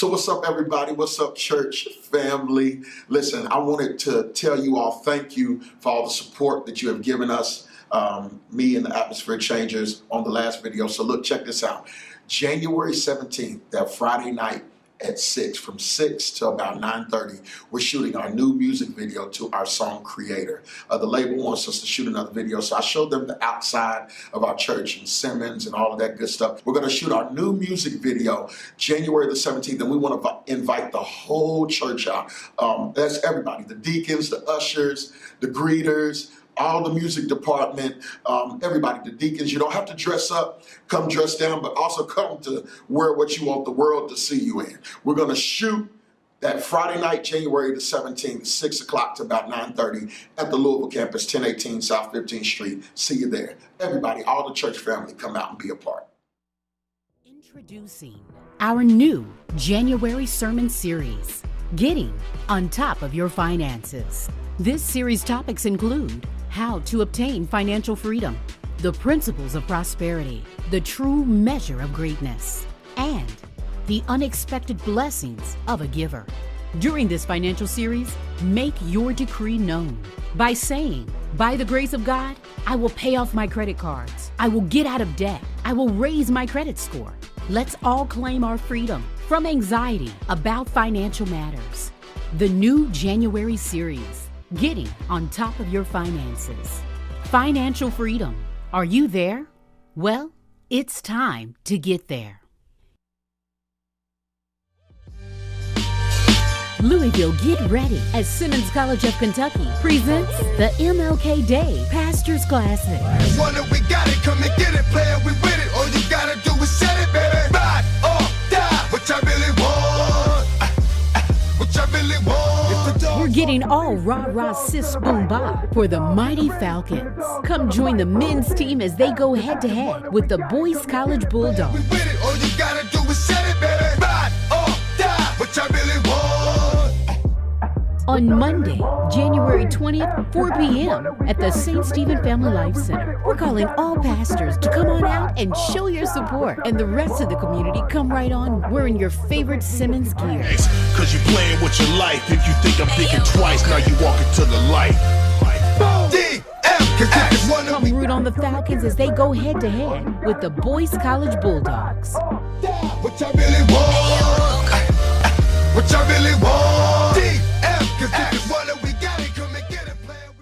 So what's up, everybody? What's up, church family? Listen, I wanted to tell you all thank you for all the support that you have given us, me and the Atmosphere Changers on the last video. So look, check this out. January 17th, that Friday night at 6, from 6 to about 9:30, we're shooting our new music video to our song Creator. The label wants us to shoot another video, so I showed them the outside of our church and Simmons and all of that good stuff. We're going to shoot our new music video January the 17th, and we want to invite the whole church out. That's everybody, the deacons, the ushers, the greeters, all the music department, everybody, the deacons. You don't have to dress up, come dress down, but also come to wear what you want the world to see you in. We're going to shoot that Friday night, January the 17th, 6 o'clock to about 9:30 at the Louisville campus, 1018 South 15th Street. See you there. Everybody, all the church family, come out and be a part. Introducing our new January sermon series, Getting on Top of Your Finances. This series topics include how to obtain financial freedom, the principles of prosperity, the true measure of greatness, and the unexpected blessings of a giver. During this financial series, make your decree known by saying, by the grace of God, I will pay off my credit cards. I will get out of debt. I will raise my credit score. Let's all claim our freedom from anxiety about financial matters. The new January series, Getting on Top of Your Finances. Financial freedom. Are you there? Well, it's time to get there. Louisville, get ready as Simmons College of Kentucky presents the MLK Day Pastors Classic. Wonder we got it, come and get it, player, we with it. All you gotta do is set it, baby. Ride or die, what I really want, what I really want. We're getting all rah-rah sis boom ba for the mighty Falcons. Come join the men's team as they go head-to-head with the Boys College Bulldogs. We with it, all you gotta do is set it, baby. Ride or die, what I really want. On Monday, January 20th, 4 p.m. at the St. Stephen Family Life Center. We're calling all pastors to come on out and show your support. And the rest of the community come right on wearing your favorite Simmons gear. Cause you playing with your life. If you think I'm thinking twice, now you walking to the light. Come root on the Falcons as they go head-to-head with the Boys College Bulldogs. What I really want, what I really want. Cause if you want it, we got it, come and get it, player.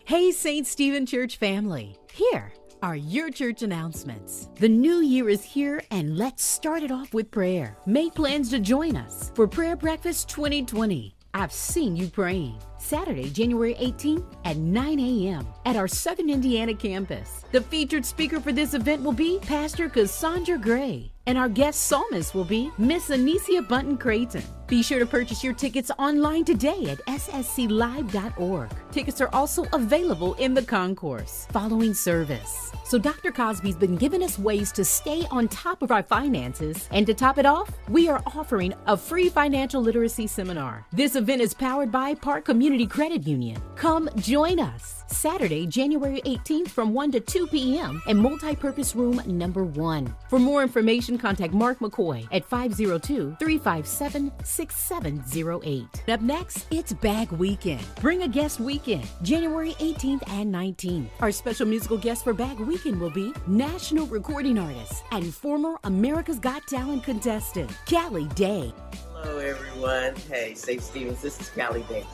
Hey, St. Stephen Church family. Here are your church announcements. The new year is here, and let's start it off with prayer. Make plans to join us for Prayer Breakfast 2020. I've seen you praying. Saturday, January 18th at 9 a.m. at our Southern Indiana campus. The featured speaker for this event will be Pastor Cassandra Gray, and our guest psalmist will be Miss Anicia Bunton Creighton. Be sure to purchase your tickets online today at ssclive.org. Tickets are also available in the concourse following service. So Dr. Cosby's been giving us ways to stay on top of our finances, and to top it off, we are offering a free financial literacy seminar. This event is powered by Park Community Credit Union. Come join us Saturday, January 18th from 1 to 2 p.m. in Multipurpose Room number 1. For more information, contact Mark McCoy at 502-357-6708. Up next, it's Bag Weekend. Bring a guest weekend, January 18th and 19th. Our special musical guest for Bag Weekend will be national recording artist and former America's Got Talent contestant, Callie Day. Hello, everyone. Hey, St. Stevens, this is Callie Day.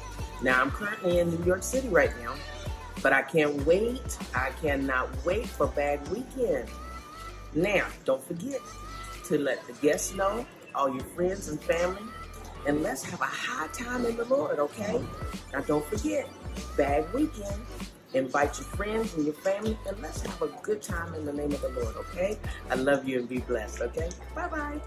Now, I'm currently in New York City right now, but I can't wait. I cannot wait for Bag Weekend. Now, don't forget to let the guests know, all your friends and family, and let's have a high time in the Lord, okay? Now, don't forget, Bag Weekend. Invite your friends and your family, and let's have a good time in the name of the Lord, okay? I love you and be blessed, okay? Bye-bye.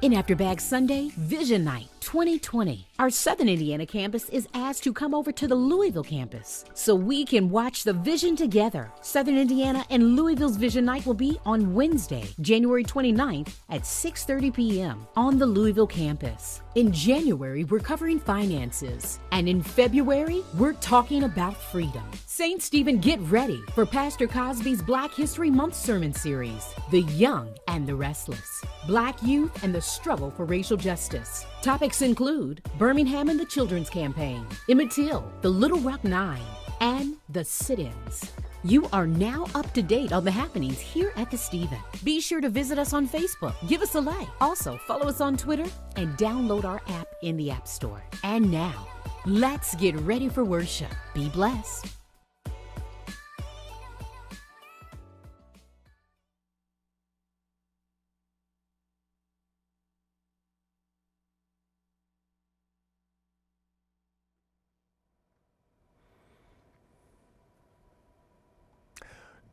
In After Bag Sunday, Vision Night 2020, our Southern Indiana campus is asked to come over to the Louisville campus so we can watch the vision together. Southern Indiana and Louisville's Vision Night will be on Wednesday, January 29th at 6:30 p.m. on the Louisville campus. In January, we're covering finances. And in February, we're talking about freedom. St. Stephen, get ready for Pastor Cosby's Black History Month sermon series, The Young and the Restless, Black Youth and the Struggle for Racial Justice. Topics include Birmingham and the Children's Campaign, Emmett Till, the Little Rock Nine, and the sit-ins. You are now up to date on the happenings here at the Stephen. Be sure to visit us on Facebook, give us a like. Also, follow us on Twitter and download our app in the App Store. And now, let's get ready for worship. Be blessed.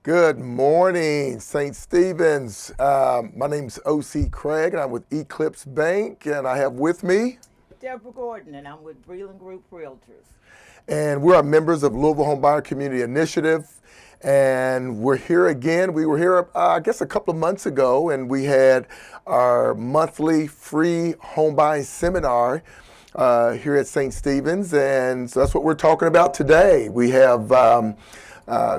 Good morning, St. Stephen's. My name's O.C. Craig, and I'm with Eclipse Bank, and I have with me Deborah Gordon, and I'm with Breland Group Realtors. And we are members of Louisville Homebuyer Community Initiative, and we're here again. We were here, I guess, a couple of months ago, and we had our monthly free home buying seminar here at St. Stephen's, and so that's what we're talking about today. We have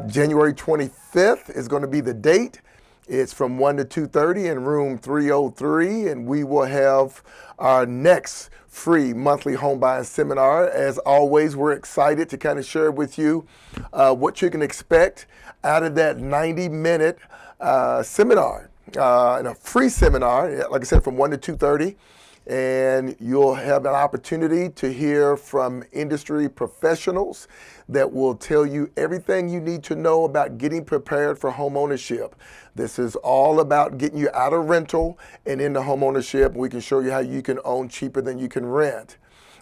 January 25th is going to be the date. It's from 1 to 2:30 in room 303, and we will have our next free monthly home buying seminar. As always, we're excited to kind of share with you what you can expect out of that 90-minute seminar, and a free seminar, like I said, from 1 to 2:30. And you'll have an opportunity to hear from industry professionals that will tell you everything you need to know about getting prepared for home ownership. This is all about getting you out of rental and into home ownership. We can show you how you can own cheaper than you can rent.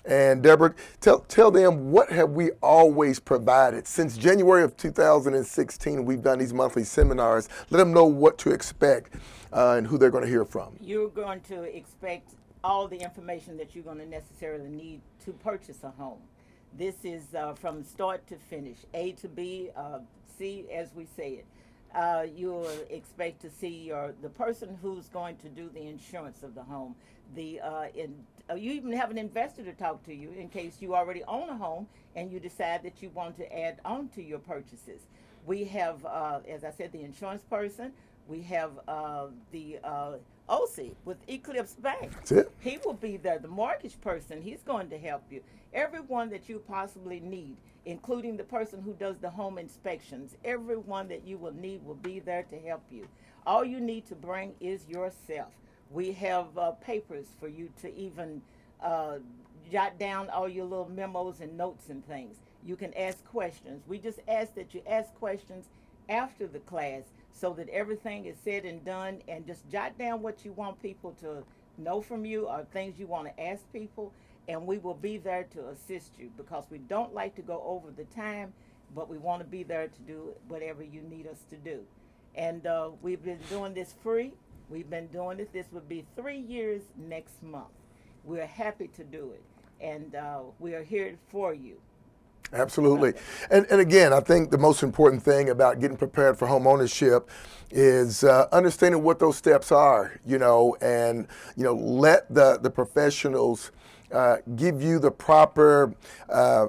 And Deborah, tell them, what have we always provided? Since January of 2016, we've done these monthly seminars. Let them know what to expect and who they're going to hear from. You're going to expect all the information that you're going to necessarily need to purchase a home. This is from start to finish, A to B, C as we say it. You'll expect to see the person who's going to do the insurance of the home. You even have an investor to talk to you in case you already own a home and you decide that you want to add on to your purchases. We have, as I said, the insurance person. We have the OC with Eclipse Bank. That's it. He will be there. The mortgage person, he's going to help you. Everyone that you possibly need, including the person who does the home inspections, everyone that you will need will be there to help you. All you need to bring is yourself. We have papers for you to even jot down all your little memos and notes and things. You can ask questions. We just ask that you ask questions after the class so that everything is said and done, and just jot down what you want people to know from you or things you want to ask people, and we will be there to assist you because we don't like to go over the time, but we want to be there to do whatever you need us to do. And we've been doing this free. We've been doing it. This would be 3 years next month. We're happy to do it, and we are here for you. Absolutely. And again, I think the most important thing about getting prepared for home ownership is understanding what those steps are, and, let the professionals give you the proper,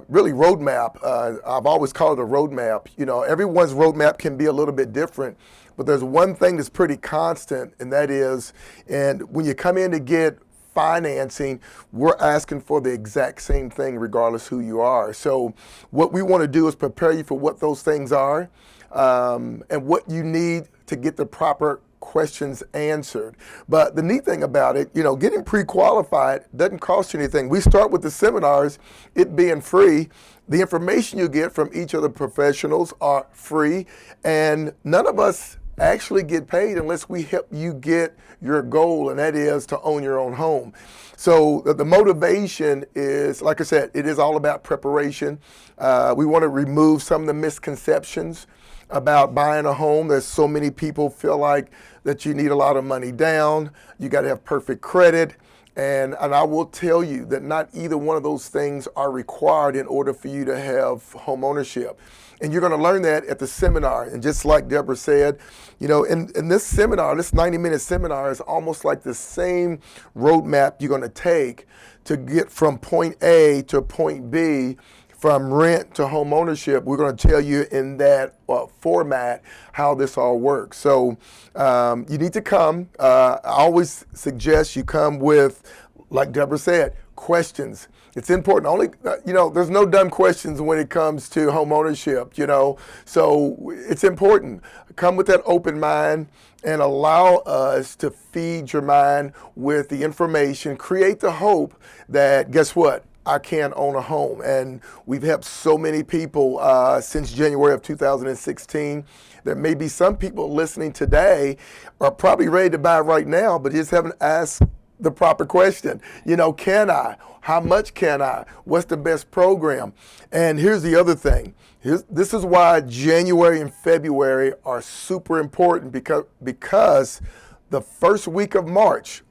really roadmap. I've always called it a roadmap. Everyone's roadmap can be a little bit different, but there's one thing that's pretty constant, and that is, and when you come in to get financing, we're asking for the exact same thing regardless who you are. So what we want to do is prepare you for what those things are and what you need to get the proper questions answered. But the neat thing about it, getting pre-qualified doesn't cost you anything. We start with the seminars, it being free. The information you get from each of the professionals are free, and none of us actually get paid unless we help you get your goal, and that is to own your own home. So the motivation is, like I said, it is all about preparation. We want to remove some of the misconceptions about buying a home. There's so many people feel like that you need a lot of money down, you got to have perfect credit, And I will tell you that not either one of those things are required in order for you to have home ownership. And you're going to learn that at the seminar. And just like Deborah said, you know, in this seminar, this 90-minute seminar is almost like the same roadmap you're going to take to get from point A to point B, from rent to home ownership. We're going to tell you in that format how this all works. So you need to come. I always suggest you come with, like Deborah said, questions. It's important. Only, you know, there's no dumb questions when it comes to home ownership, you know. So it's important. Come with that open mind and allow us to feed your mind with the information, create the hope that, guess what? I can own a home. And we've helped so many people since January of 2016. There may be some people listening today are probably ready to buy right now, but just haven't asked the proper question. You know, can I? How much can I? What's the best program? And here's the other thing. This is why January and February are super important, because the first week of March,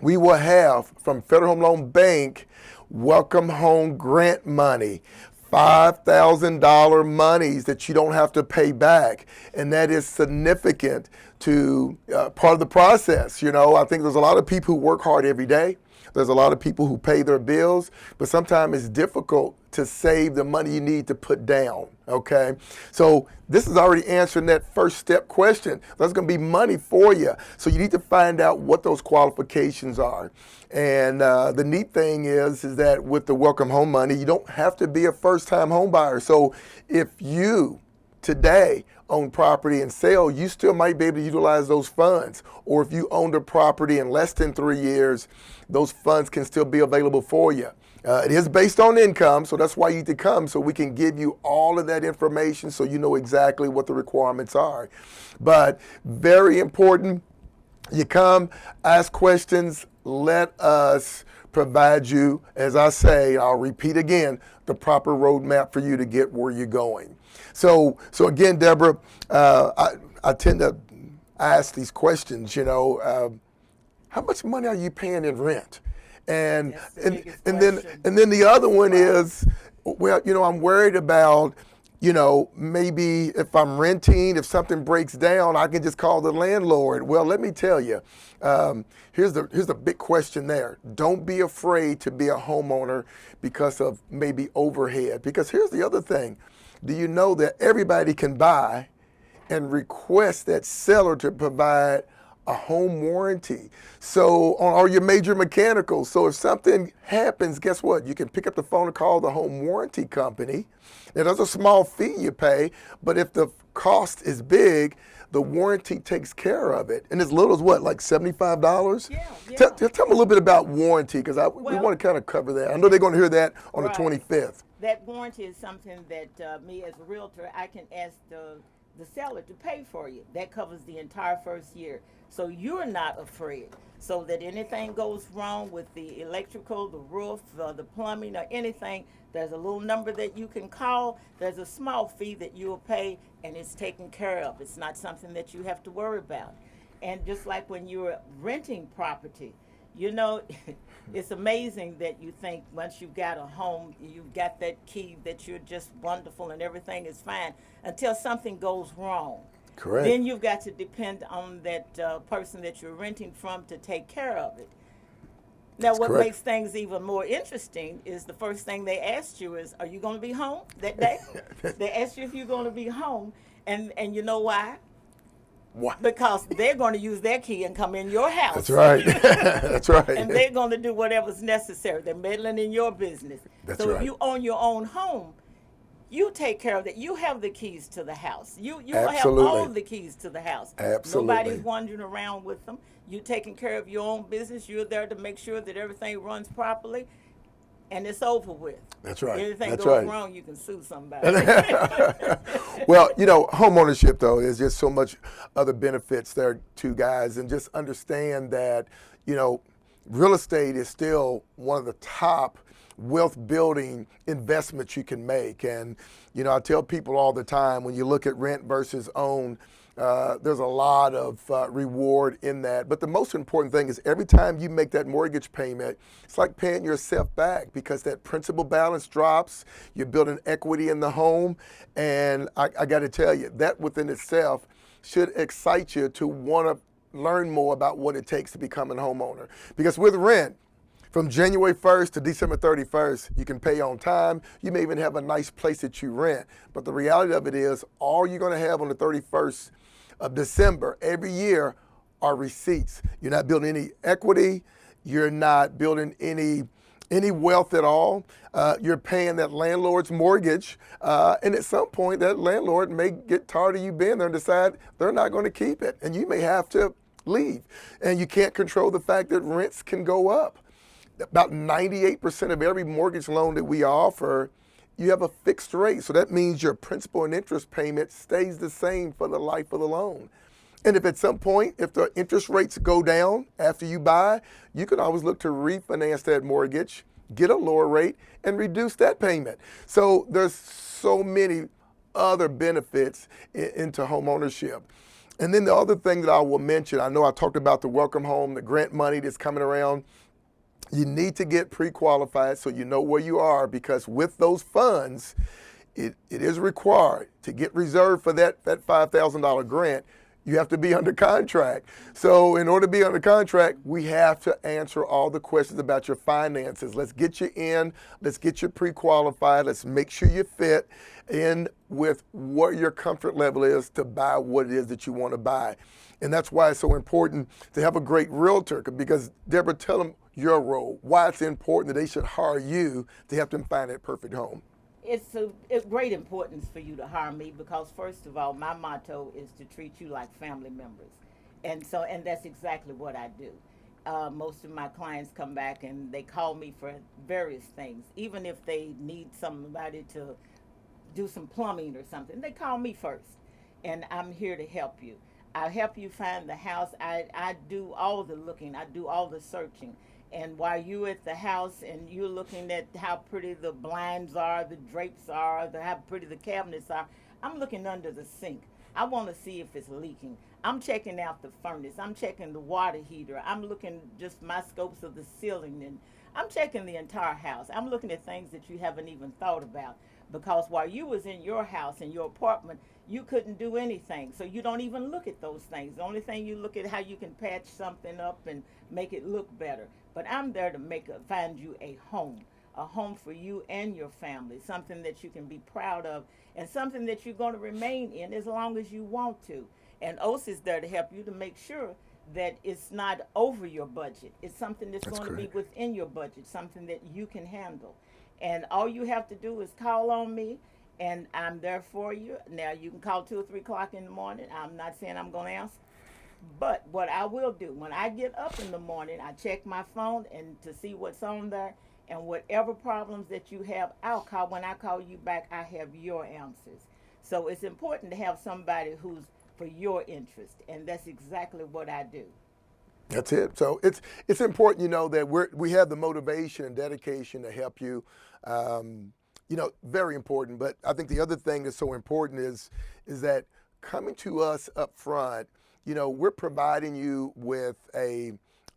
we will have from Federal Home Loan Bank Welcome Home Grant money. $5,000 monies that you don't have to pay back. And that is significant to part of the process. You know, I think there's a lot of people who work hard every day. There's a lot of people who pay their bills, but sometimes it's difficult to save the money you need to put down, okay? So this is already answering that first step question. There's gonna be money for you. So you need to find out what those qualifications are. And the neat thing is that with the Welcome Home money, you don't have to be a first-time home buyer. So if you today own property and sale, you still might be able to utilize those funds. Or if you owned a property in less than 3 years, those funds can still be available for you. It is based on income, so that's why you need to come, so we can give you all of that information so you know exactly what the requirements are. But very important, you come, ask questions, let us provide you, as I say, I'll repeat again, the proper roadmap for you to get where you're going. So again, Deborah, I tend to ask these questions, you know, how much money are you paying in rent? And then the other one is, well, you know, I'm worried about, you know, maybe if I'm renting, if something breaks down, I can just call the landlord. Well, let me tell you, here's the big question there. Don't be afraid to be a homeowner because of maybe overhead. Because here's the other thing. Do you know that everybody can buy and request that seller to provide a home warranty? So on all your major mechanicals. So if something happens, guess what? You can pick up the phone and call the home warranty company. Now, there's a small fee you pay, but if the cost is big, the warranty takes care of it. And as little as what, like $75? Yeah. Tell me a little bit about warranty, because we want to kind of cover that. I know they're going to hear that on the 25th. That warranty is something that me as a realtor, I can ask the seller to pay for you. That covers the entire first year. So you're not afraid. So that anything goes wrong with the electrical, the roof, the plumbing, or anything, there's a little number that you can call. There's a small fee that you'll pay, and it's taken care of. It's not something that you have to worry about. And just like when you're renting property, you know, it's amazing that you think once you've got a home, you've got that key, that you're just wonderful and everything is fine until something goes wrong. Correct. Then you've got to depend on that person that you're renting from to take care of it. Now, what correct. makes things even more interesting is the first thing they asked you is, are you going to be home that day? They asked you if you're going to be home, and you know why? Why? Because they're going to use their key and come in your house. That's right. That's right. And they're going to do whatever's necessary. They're meddling in your business. That's so right. if you own your own home, you take care of that. You have the keys to the house. You have Absolutely. all the keys to the house. Absolutely. Nobody's wandering around with them. You're taking care of your own business. You're there to make sure that everything runs properly, and it's over with. That's right. Anything That's goes right. wrong, you can sue somebody. Well, you know, home ownership, though, is just so much other benefits there too, guys. And just understand that, you know, real estate is still one of the top wealth building investments you can make. And, you know, I tell people all the time, when you look at rent versus own, There's a lot of reward in that. But the most important thing is every time you make that mortgage payment, it's like paying yourself back because that principal balance drops. You're building equity in the home. And I got to tell you, that within itself should excite you to want to learn more about what it takes to become a homeowner. Because with rent, from January 1st to December 31st, you can pay on time. You may even have a nice place that you rent. But the reality of it is, all you're going to have on the 31st of December every year are receipts. You're not building any equity. You're not building any wealth at all. You're paying that landlord's mortgage. And at some point, that landlord may get tired of you being there and decide they're not going to keep it. And you may have to leave. And you can't control the fact that rents can go up. About 98% of every mortgage loan that we offer, you have a fixed rate. So that means your principal and interest payment stays the same for the life of the loan. And if at some point, if the interest rates go down after you buy, you can always look to refinance that mortgage, get a lower rate, and reduce that payment. So there's so many other benefits into home ownership. And then the other thing that I will mention, I know I talked about the welcome home, the grant money that's coming around. You need to get pre-qualified so you know where you are, because with those funds, it is required to get reserved for that $5,000 grant. You have to be under contract. So in order to be under contract, we have to answer all the questions about your finances. Let's get you in. Let's get you pre-qualified. Let's make sure you fit in with what your comfort level is to buy what it is that you want to buy. And that's why it's so important to have a great realtor, because Deborah, tell them your role, why it's important that they should hire you to help them find that perfect home. It's a great importance for you to hire me because, first of all, my motto is to treat you like family members. And that's exactly what I do. Most of my clients come back and they call me for various things. Even if they need somebody to do some plumbing or something, they call me first. And I'm here to help you. I help you find the house. I do all the looking. I do all the searching. And while you're at the house and you're looking at how pretty the blinds are, the drapes are, how pretty the cabinets are, I'm looking under the sink. I want to see if it's leaking. I'm checking out the furnace. I'm checking the water heater. I'm looking just my scopes of the ceiling, and I'm checking the entire house. I'm looking at things that you haven't even thought about, because while you was in your house, in your apartment, you couldn't do anything. So you don't even look at those things. The only thing you look at how you can patch something up and make it look better. But I'm there to find you a home for you and your family, something that you can be proud of, and something that you're going to remain in as long as you want to. And OS is there to help you to make sure that it's not over your budget. It's something that's going to be within your budget, something that you can handle. And all you have to do is call on me, and I'm there for you. Now, you can call 2 or 3 o'clock in the morning. I'm not saying I'm going to answer. But what I will do, when I get up in the morning, I check my phone and to see what's on there. And whatever problems that you have, I'll call. When I call you back, I have your answers. So it's important to have somebody who's for your interest. And that's exactly what I do. That's it. So it's important, that we have the motivation and dedication to help you. Very important. But I think the other thing that's so important is that coming to us up front, we're providing you with a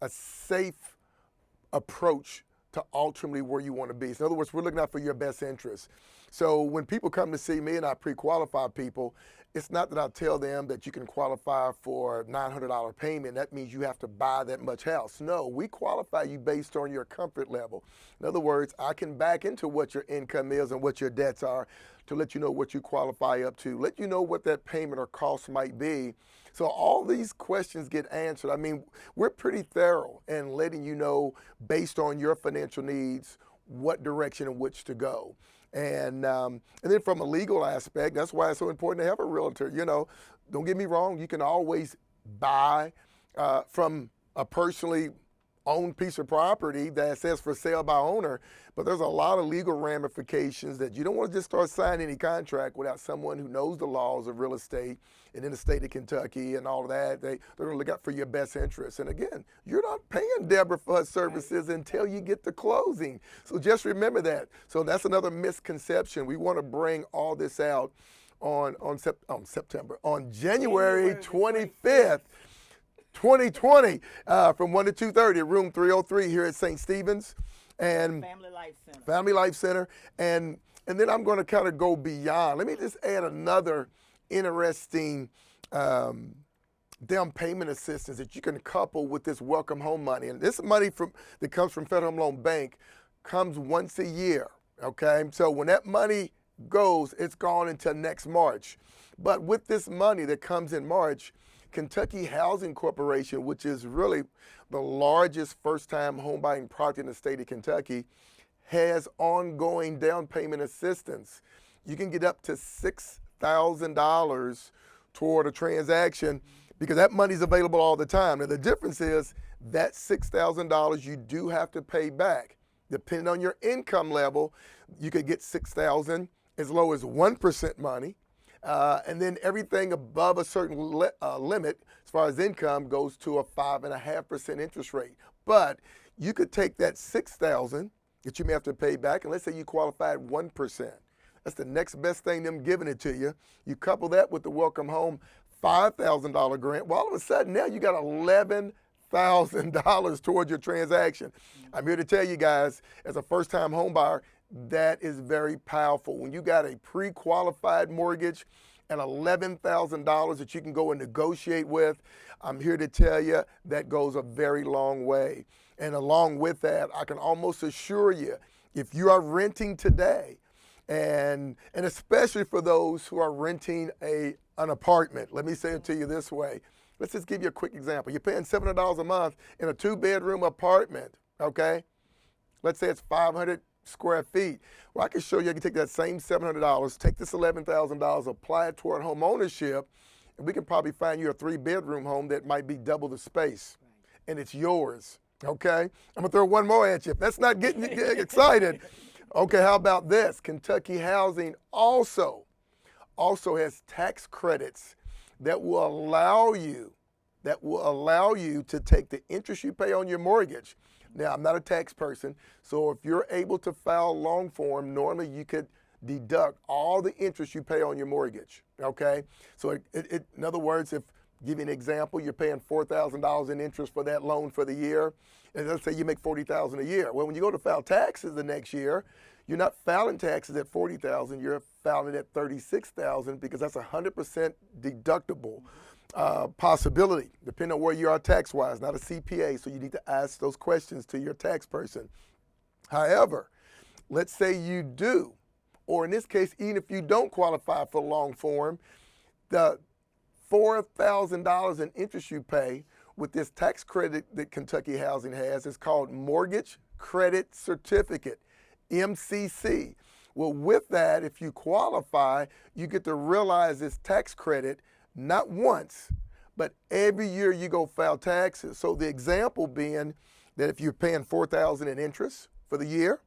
safe approach to ultimately where you want to be. So in other words, we're looking out for your best interest. So when people come to see me and I pre-qualify people, it's not that I tell them that you can qualify for a $900 payment. That means you have to buy that much house. No, we qualify you based on your comfort level. In other words, I can back into what your income is and what your debts are to let you know what you qualify up to, let you know what that payment or cost might be. So all these questions get answered. I mean, we're pretty thorough in letting you know, based on your financial needs, what direction in which to go. And then from a legal aspect, that's why it's so important to have a realtor. Don't get me wrong, you can always buy from a personally owned piece of property that says for sale by owner, but there's a lot of legal ramifications that you don't want to just start signing any contract without someone who knows the laws of real estate and in the state of Kentucky and all of that. They're going to look out for your best interests. And again, you're not paying Deborah for her services until you get to closing. So just remember that. So that's another misconception. We want to bring all this out on January 25th, 2020, from 1 to 2:30 at room 303 here at St. Stephen's and Family Life Center. Family Life Center. And then I'm going to kind of go beyond. Let me just add another interesting down payment assistance that you can couple with this welcome home money. And this money that comes from Federal Home Loan Bank comes once a year, okay? So when that money goes, it's gone until next March. But with this money that comes in March, Kentucky Housing Corporation, which is really the largest first-time home buying project in the state of Kentucky, has ongoing down payment assistance. You can get up to $6,000 toward a transaction because that money's available all the time. Now the difference is that $6,000 you do have to pay back. Depending on your income level, you could get $6,000 as low as 1% money. And then everything above a certain limit, as far as income, goes to a 5.5% interest rate. But you could take that $6,000 that you may have to pay back, and let's say you qualify at 1%. That's the next best thing them giving it to you. You couple that with the Welcome Home $5,000 grant. Well, all of a sudden now you got $11,000 towards your transaction. I'm here to tell you guys, as a first-time home buyer, that is very powerful. When you got a pre-qualified mortgage and $11,000 that you can go and negotiate with, I'm here to tell you that goes a very long way. And along with that, I can almost assure you, if you are renting today, and especially for those who are renting an apartment, let me say it to you this way. Let's just give you a quick example. You're paying $700 a month in a 2-bedroom apartment, okay? Let's say it's 500 square feet. Well, I can show you, I can take that same $700, take this $11,000, apply it toward home ownership, and we can probably find you a 3-bedroom home that might be double the space, and it's yours, okay? I'm gonna throw one more at you. If that's not getting you excited, okay, how about this? Kentucky Housing also has tax credits that will allow you to take the interest you pay on your mortgage. Now, I'm not a tax person, so if you're able to file long form, normally you could deduct all the interest you pay on your mortgage, okay? So in other words, give you an example, you're paying $4,000 in interest for that loan for the year, and let's say you make $40,000 a year. Well, when you go to file taxes the next year, you're not filing taxes at $40,000, you're filing it at $36,000 because that's 100% deductible possibility, depending on where you are tax-wise, not a CPA, so you need to ask those questions to your tax person. However, let's say you do, or in this case, even if you don't qualify for long form, the $4,000 in interest you pay with this tax credit that Kentucky Housing has is called Mortgage Credit Certificate, MCC. Well, with that, if you qualify, you get to realize this tax credit not once, but every year you go file taxes. So the example being that if you're paying $4,000 in interest for the year,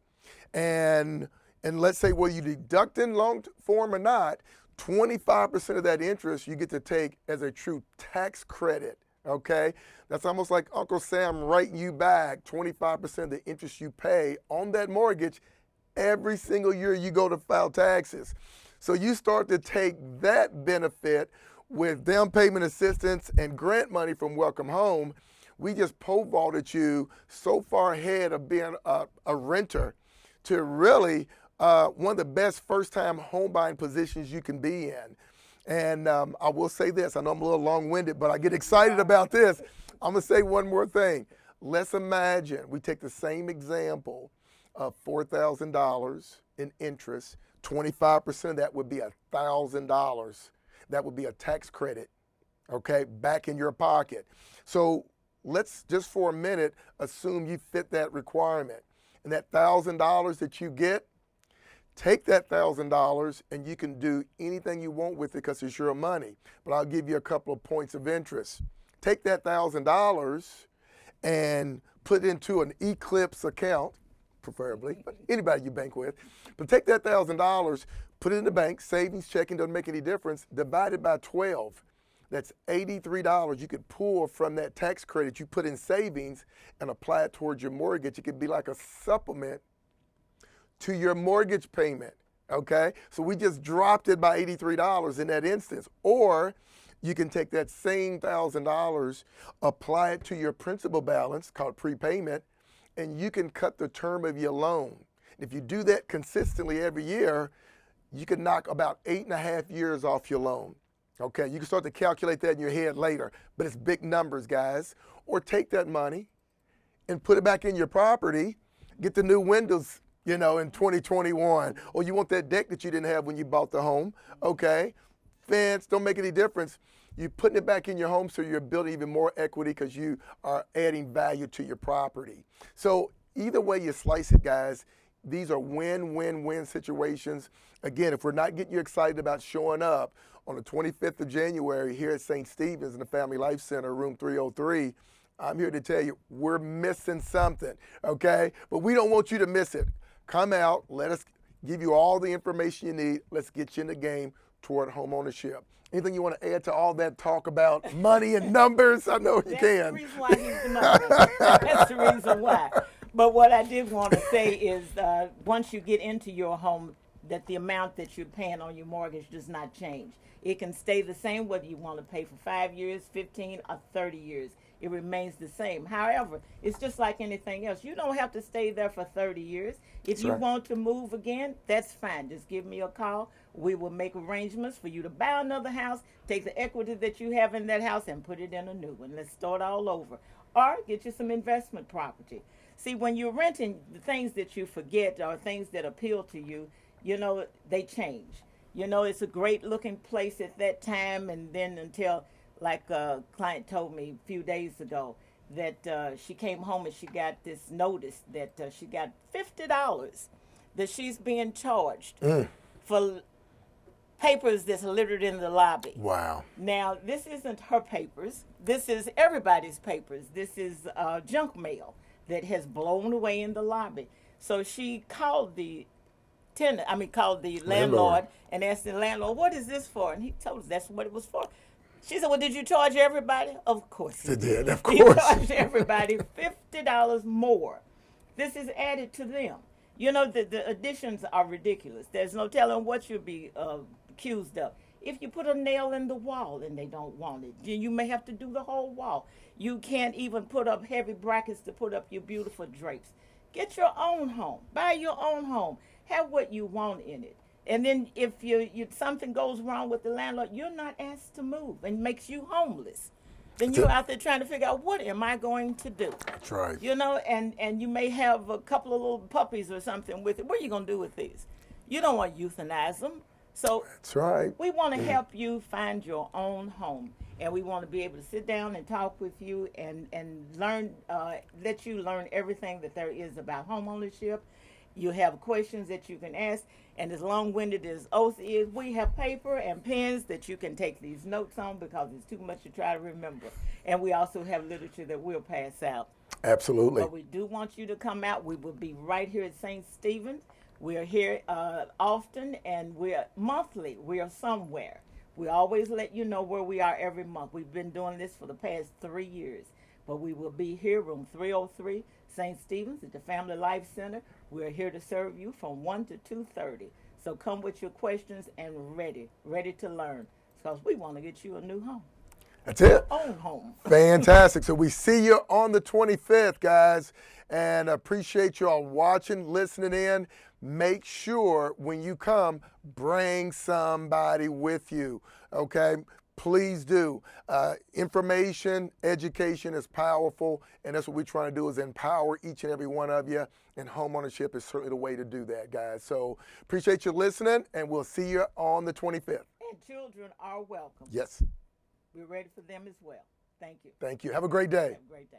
and let's say whether you deduct in long form or not, 25% of that interest you get to take as a true tax credit, okay? That's almost like Uncle Sam writing you back 25% of the interest you pay on that mortgage every single year you go to file taxes. So you start to take that benefit with down payment assistance and grant money from Welcome Home. We just pole vaulted you so far ahead of being a renter to really one of the best first-time home buying positions you can be in. And I will say this, I know I'm a little long-winded, but I get excited about this. I'm gonna say one more thing. Let's imagine we take the same example of $4,000 in interest, 25% of that would be $1,000. That would be a tax credit, okay, back in your pocket. So let's just for a minute assume you fit that requirement. And that $1,000 that you get, take that $1,000 and you can do anything you want with it because it's your money. But I'll give you a couple of points of interest. Take that $1,000 and put it into an Eclipse account, preferably, but anybody you bank with. But take that $1,000, put it in the bank, savings, checking, doesn't make any difference, divided by 12. That's $83 you could pull from that tax credit you put in savings and apply it towards your mortgage. It could be like a supplement to your mortgage payment. Okay, so we just dropped it by $83 in that instance. Or you can take that same $1,000, apply it to your principal balance called prepayment, and you can cut the term of your loan. If you do that consistently every year, you can knock about 8.5 years off your loan. Okay, you can start to calculate that in your head later, but it's big numbers, guys. Or take that money and put it back in your property, get the new windows, in 2021, or you want that deck that you didn't have when you bought the home, okay? Fence, don't make any difference. You're putting it back in your home, so you're building even more equity because you are adding value to your property. So either way you slice it, guys, these are win-win-win situations. Again, if we're not getting you excited about showing up on the 25th of January here at St. Stephen's in the Family Life Center, room 303, I'm here to tell you we're missing something, okay? But we don't want you to miss it. Come out, let us give you all the information you need. Let's get you in the game toward home ownership. Anything you want to add to all that talk about money and numbers? I know you That's can. the reason why he's the number. That's the reason why. But what I did want to say is once you get into your home, that the amount that you're paying on your mortgage does not change. It can stay the same whether you want to pay for 5 years, 15, or 30 years. It remains the same. However, it's just like anything else. You don't have to stay there for 30 years. If you want to move again, that's fine. Just give me a call. We will make arrangements for you to buy another house, take the equity that you have in that house and put it in a new one. Let's start all over. Or get you some investment property. See, when you're renting, the things that you forget are things that appeal to you, they change. It's a great looking place at that time, and then until, like a client told me a few days ago, that she came home and she got this notice that she got $50 that she's being charged for papers that's littered in the lobby. Wow. Now, this isn't her papers. This is everybody's papers. This is junk mail that has blown away in the lobby. So she called the landlord and asked the landlord, what is this for? And he told us that's what it was for. She said, well, did you charge everybody? Of course he did. Of He course. charged everybody $50 more. This is added to them. The additions are ridiculous. There's no telling what you'll be accused of. If you put a nail in the wall and they don't want it, you may have to do the whole wall. You can't even put up heavy brackets to put up your beautiful drapes. Get your own home. Buy your own home. Have what you want in it. And then if something goes wrong with the landlord, you're not asked to move and makes you homeless. Then you're out there trying to figure out, what am I going to do? That's right. And you may have a couple of little puppies or something with it. What are you going to do with these? You don't want to euthanize them. So That's right. we want to help you find your own home. And we want to be able to sit down and talk with you and learn, let you learn everything that there is about home ownership. You have questions that you can ask. And as long-winded as Oath is, we have paper and pens that you can take these notes on because it's too much to try to remember. And we also have literature that we'll pass out. Absolutely. But we do want you to come out. We will be right here at St. Stephen's. We are here often, and we're monthly. We are somewhere. We always let you know where we are every month. We've been doing this for the past 3 years. But we will be here, room 303, St. Stephen's at the Family Life Center. We're here to serve you from 1 to 2:30. So come with your questions and ready to learn, because we want to get you a new home. That's it. Own home. Fantastic. So we see you on the 25th, guys, and appreciate you all watching, listening in. Make sure when you come, bring somebody with you, okay? Please do. Information, education is powerful, and that's what we're trying to do, is empower each and every one of you, and homeownership is certainly the way to do that, guys. So appreciate you listening, and we'll see you on the 25th. And children are welcome. Yes. We're ready for them as well. Thank you. Thank you. Have a great day. Have a great day.